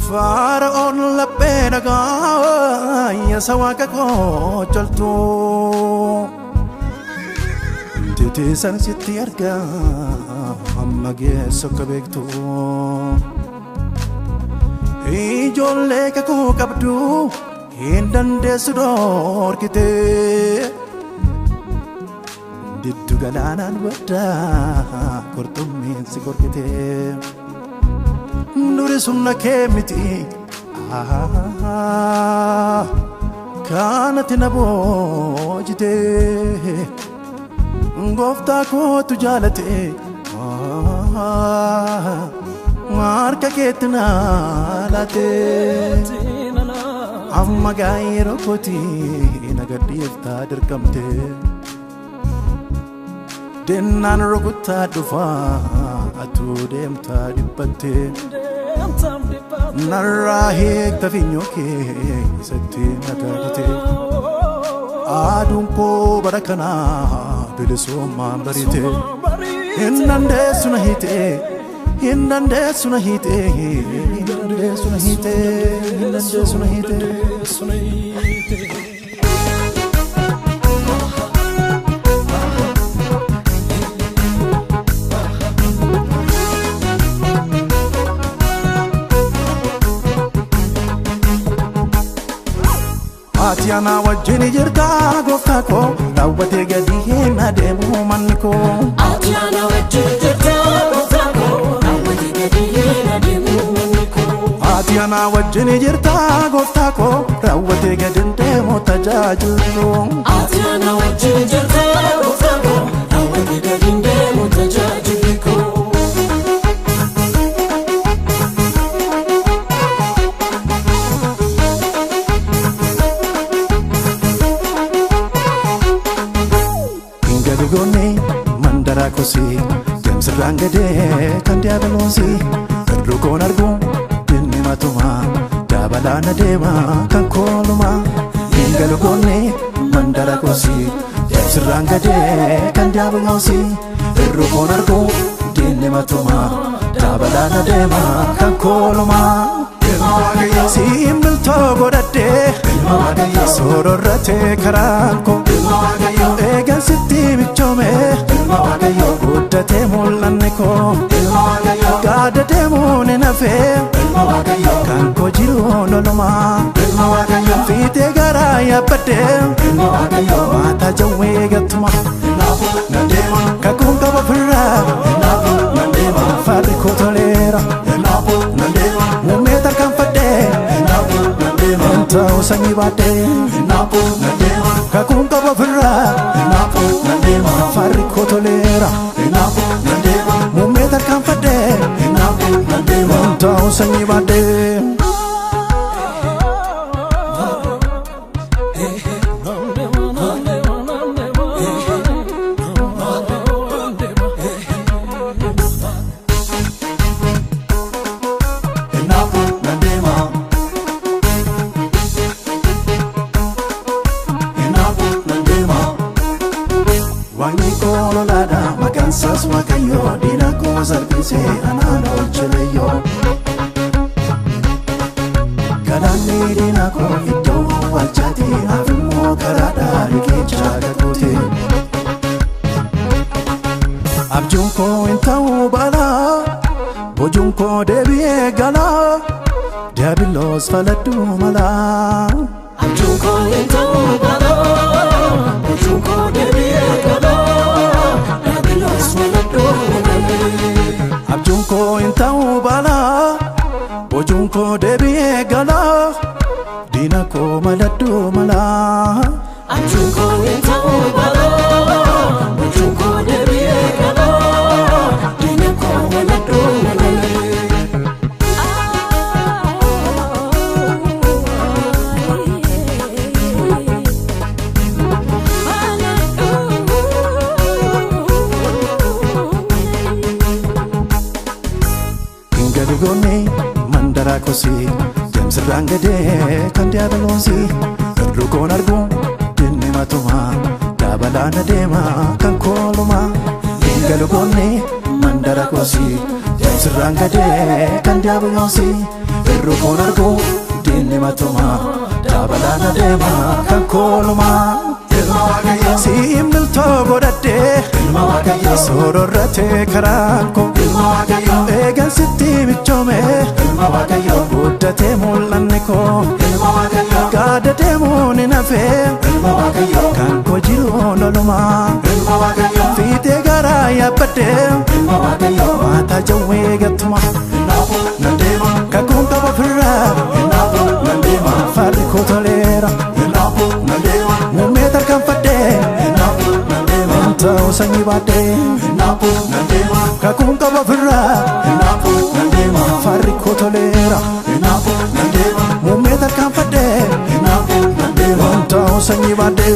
Faraon labbee ya sawaka ko jaltu titiisan sitti arga amma geesso akka beektu ijoollee kakuu qabdu hin dandeessu dhorkite diddu galaanaan waddaa qurxummiin si qorkite nuri sunna kee miti kanatti na boojite gooftaa kootu jaalate harka keetti na laate amma gaayeroo kooti na gadhiiftaa dirqamte dennaan rukuttaa dhufaa atuu deemtaa dhiphatte narraa hiikta finyoo kee isatti nagaadite aduun koo bara kanaa bilisummaan barite hin dandeessu na hiite hin dandeessu na hiite hin dandeessu na hiite hin dandeessu na hiite. Atiana wajjini jirta gooftaa koo raawwatee gadi hin adeemu manni koo. Atiana wajjini jirta gooftaa koo raawwatee gadi hin adeemu manni koo. Atiana wajjini jirta gooftaa koo raawwatee gadi hin deemu tajaajilu. Atiana wajjini jirta gooftaa koo raawwatee gadi hin deemu tajaajilu. Gone mandara kosi demsirraan gadee kan diiyaabaloosi irrukoon argu dinni matuma dabalaan adeema kan kooluma hingalu gone mandara kosi demsirraan gadee kan diiyaabaloosi irrukoon argu dinni matuma dabalaan adeema kan kooluma simbiltoo godhadhee sororratee karaan koo eegan sitti michoome guddatee mul'anne koo gaada deemuun hin hafee kan koo jiruun olumaa fiitee garaa yaabbadhee maataa jawwee gattuma kakuun qaba firraa farri koo toleera muumee tarkaanfadhee ta'uu sanyii baadhee kakuun qaba firraa farri koo toleera muumee tarkaanfadhee ta'uu sanyii baadhee. Wangi kolo lada makan sas makayo dina ko salpise anano cheleyo kadani dina ko ito walchati afimo karada rikecha gakote abjun ko intau bala bojun ko debiye gala diabilos faladu mala abjun ko intau bala bojun ko debiye gala abjun ko intau bala bojun ko debiye gala dina ko maladu mala abjun ko intau bala bojun ko debiye gala dina ko maladu mala. Gone mandara kosi demsirraan gadee kan diiyaabaloosi irrukoon argu dinni matuma dabalaan adeema kan kooluma hingalu gone mandara kosi demsirraan gadee kan diiyaabaloosi irru kun argu dinni matuma dabalana deema kan koluma ilma waaqayyo simbiltoo godhadhe ilma waaqayyo sororrate karaanko ilma waaqayyo eegan sitti michoome ilma waaqayyo guddate mul'anni koo ilma waaqayyo gaada deemuun hin hafe ilma waaqayyo kan koo jiru loluma ilma waaqayyo fiixee garaa yaabbadhe ilma waaqayyo maata jawwee gattuma nandeema kakuun qaba firraa nandeema farri koo toleera nandeema muummee tarkaanfadhe nandeema ta'uu sanyii baadhe nandeema kakuun qaba firraa nandeema farri koo toleera nandeema muummee tarkaanfadhe nandeema ta'uu sanyii baadhe